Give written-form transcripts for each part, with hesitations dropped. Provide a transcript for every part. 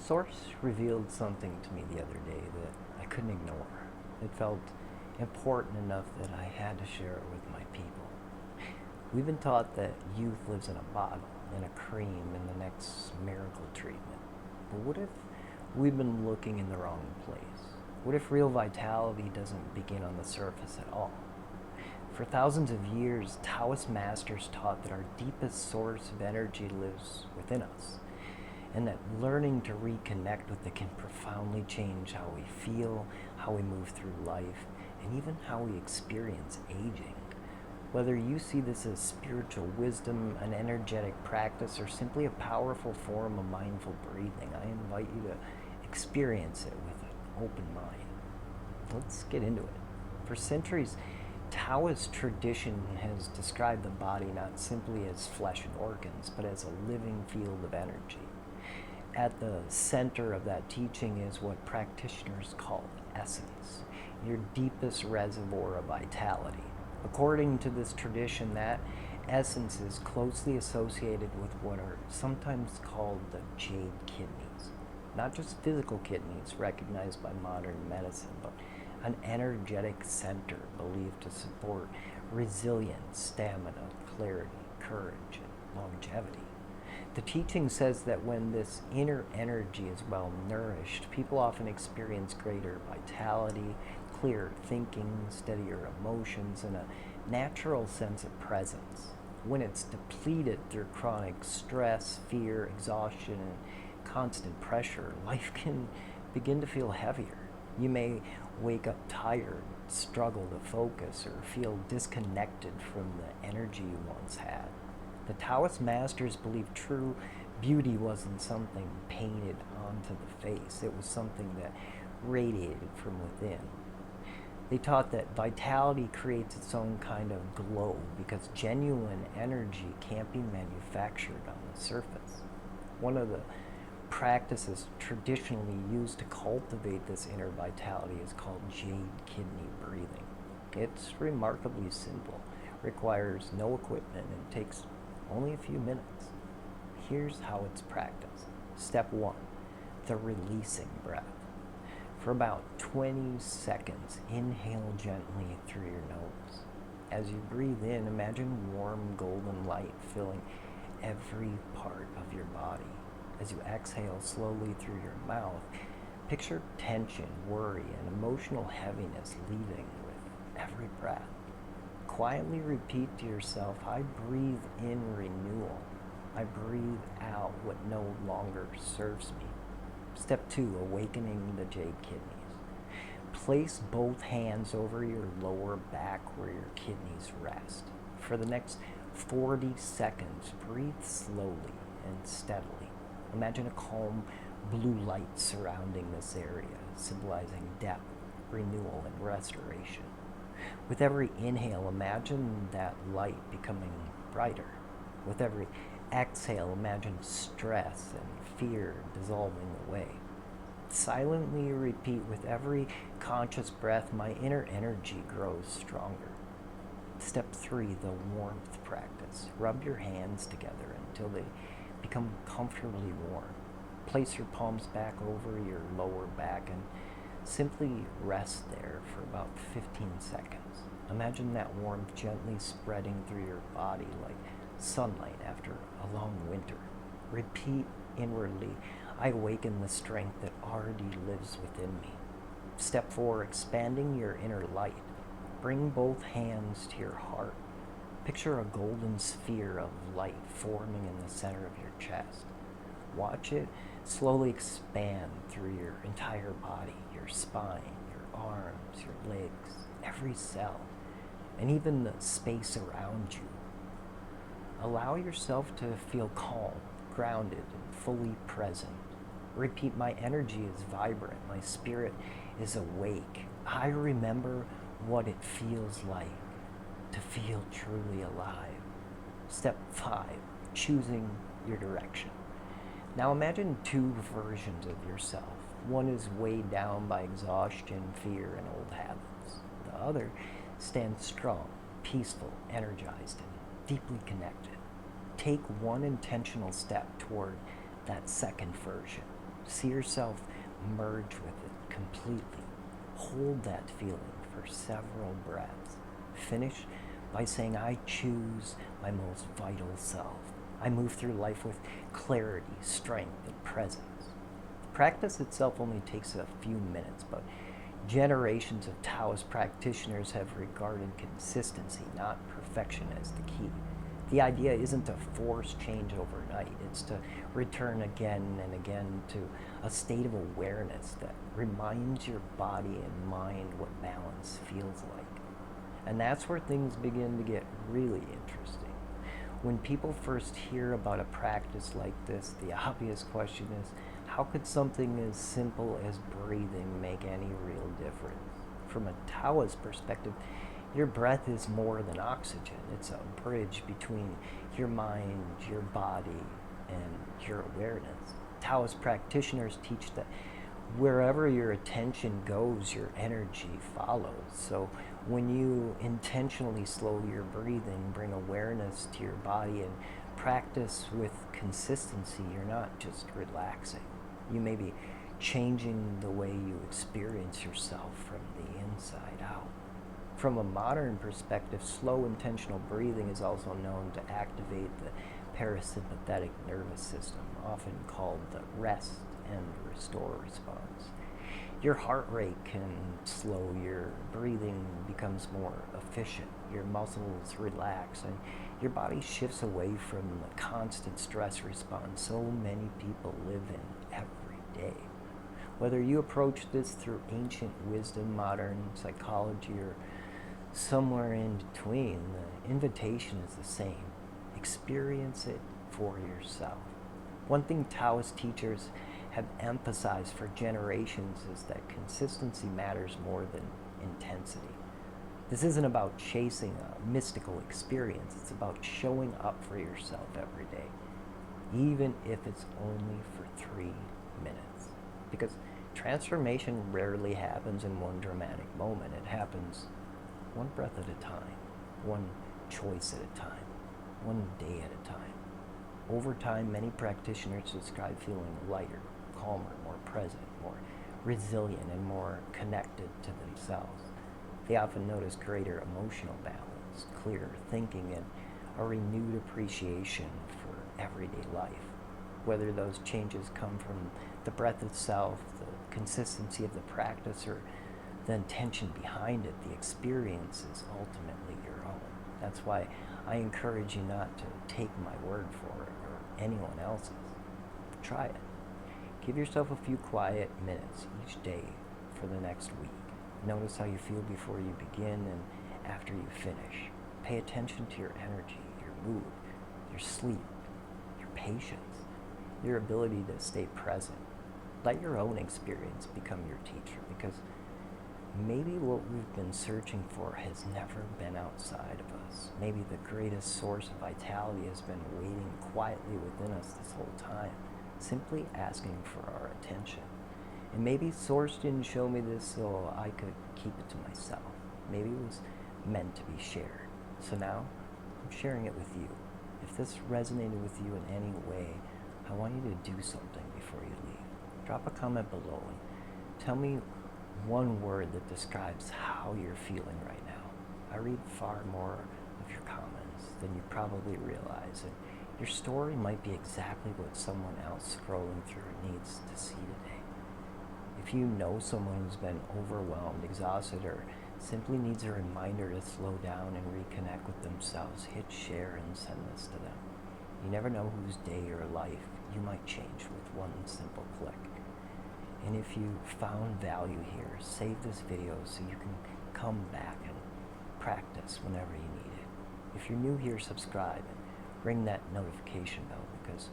Source revealed something to me the other day that I couldn't ignore. It felt important enough that I had to share it with my people. We've been taught that youth lives in a bottle, in a cream, in the next miracle treatment. But what if we've been looking in the wrong place? What if real vitality doesn't begin on the surface at all? For thousands of years, Taoist masters taught that our deepest source of energy lives within us, and that learning to reconnect with it can profoundly change how we feel, how we move through life, and even how we experience aging. Whether you see this as spiritual wisdom, an energetic practice, or simply a powerful form of mindful breathing, I invite you to experience it with an open mind. Let's get into it. For centuries, Taoist tradition has described the body not simply as flesh and organs, but as a living field of energy. At the center of that teaching is what practitioners call essence, your deepest reservoir of vitality. According to this tradition, that essence is closely associated with what are sometimes called the Jade kidneys. Not just physical kidneys recognized by modern medicine, but an energetic center believed to support resilience, stamina, clarity, courage, and longevity. The teaching says that when this inner energy is well nourished, people often experience greater vitality, clearer thinking, steadier emotions, and a natural sense of presence. When it's depleted through chronic stress, fear, exhaustion, and constant pressure, life can begin to feel heavier. You may wake up tired, struggle to focus, or feel disconnected from the energy you once had. The Taoist masters believed true beauty wasn't something painted onto the face. It was something that radiated from within. They taught that vitality creates its own kind of glow because genuine energy can't be manufactured on the surface. One of the practices traditionally used to cultivate this inner vitality is called Jade kidney breathing. It's remarkably simple, requires no equipment, and takes only a few minutes. Here's how it's practiced. Step 1, the releasing breath. For about 20 seconds, inhale gently through your nose. As you breathe in, imagine warm golden light filling every part of your body. As you exhale slowly through your mouth, picture tension, worry, and emotional heaviness leaving with every breath. Quietly repeat to yourself, I breathe in renewal. I breathe out what no longer serves me. Step 2, awakening the Jade kidneys. Place both hands over your lower back where your kidneys rest. For the next 40 seconds, breathe slowly and steadily. Imagine a calm blue light surrounding this area, symbolizing depth, renewal, and restoration. With every inhale, imagine that light becoming brighter. With every exhale, imagine stress and fear dissolving away. Silently repeat, with every conscious breath, my inner energy grows stronger. Step 3, the warmth practice. Rub your hands together until they become comfortably warm. Place your palms back over your lower back and simply rest there for about 15 seconds. Imagine that warmth gently spreading through your body like sunlight after a long winter. Repeat inwardly, I awaken the strength that already lives within me. Step 4, expanding your inner light. Bring both hands to your heart. Picture a golden sphere of light forming in the center of your chest. Watch it slowly expand through your entire body, your spine, your arms, your legs, every cell, and even the space around you. Allow yourself to feel calm, grounded, and fully present. Repeat, my energy is vibrant, my spirit is awake. I remember what it feels like to feel truly alive. Step 5, choosing your direction. Now imagine 2 versions of yourself. One is weighed down by exhaustion, fear, and old habits. The other stands strong, peaceful, energized, and deeply connected. Take one intentional step toward that second version. See yourself merge with it completely. Hold that feeling for several breaths. Finish by saying, I choose my most vital self. I move through life with clarity, strength, and presence. The practice itself only takes a few minutes, but generations of Taoist practitioners have regarded consistency, not perfection, as the key. The idea isn't to force change overnight. It's to return again and again to a state of awareness that reminds your body and mind what balance feels like. And that's where things begin to get really interesting. When people first hear about a practice like this, the obvious question is, how could something as simple as breathing make any real difference? From a Taoist perspective, your breath is more than oxygen. It's a bridge between your mind, your body, and your awareness. Taoist practitioners teach that wherever your attention goes, your energy follows. So when you intentionally slow your breathing, bring awareness to your body, and practice with consistency, you're not just relaxing. You may be changing the way you experience yourself from the inside out. From a modern perspective, slow intentional breathing is also known to activate the parasympathetic nervous system, often called the rest and restore response. Your heart rate can slow, your breathing becomes more efficient, your muscles relax, and your body shifts away from the constant stress response so many people live in every day. Whether you approach this through ancient wisdom, modern psychology, or somewhere in between, the invitation is the same. Experience it for yourself. One thing Taoist teachers have emphasized for generations is that consistency matters more than intensity. This isn't about chasing a mystical experience. It's about showing up for yourself every day, even if it's only for 3 minutes. Because transformation rarely happens in one dramatic moment. It happens one breath at a time, one choice at a time, one day at a time. Over time, many practitioners describe feeling lighter, calmer, more present, more resilient, and more connected to themselves. They often notice greater emotional balance, clearer thinking, and a renewed appreciation for everyday life. Whether those changes come from the breath itself, the consistency of the practice, or the intention behind it, the experience is ultimately your own. That's why I encourage you not to take my word for it or anyone else's. Try it. Give yourself a few quiet minutes each day for the next week. Notice how you feel before you begin and after you finish. Pay attention to your energy, your mood, your sleep, your patience, your ability to stay present. Let your own experience become your teacher, because maybe what we've been searching for has never been outside of us. Maybe the greatest source of vitality has been waiting quietly within us this whole time, simply asking for our attention. And maybe Source didn't show me this so I could keep it to myself. Maybe it was meant to be shared. So now, I'm sharing it with you. If this resonated with you in any way, I want you to do something before you leave. Drop a comment below and tell me one word that describes how you're feeling right now. I read far more of your comments than you probably realize, and your story might be exactly what someone else scrolling through needs to see today. If you know someone who's been overwhelmed, exhausted, or simply needs a reminder to slow down and reconnect with themselves, hit share and send this to them. You never know whose day or life you might change with one simple click. And if you found value here, save this video so you can come back and practice whenever you need it. If you're new here, subscribe and ring that notification bell, because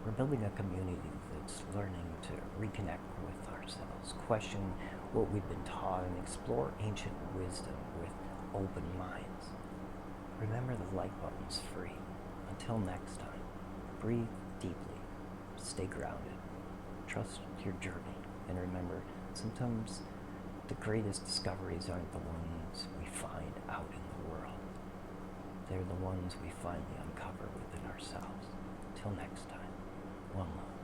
we're building a community that's learning to reconnect with ourselves, question what we've been taught, and explore ancient wisdom with open minds. Remember, the like button's free. Until next time, breathe deeply, stay grounded, trust your journey, and remember, sometimes the greatest discoveries aren't the ones we find out in the world. They're the ones we finally uncover within ourselves. Till next time, one love.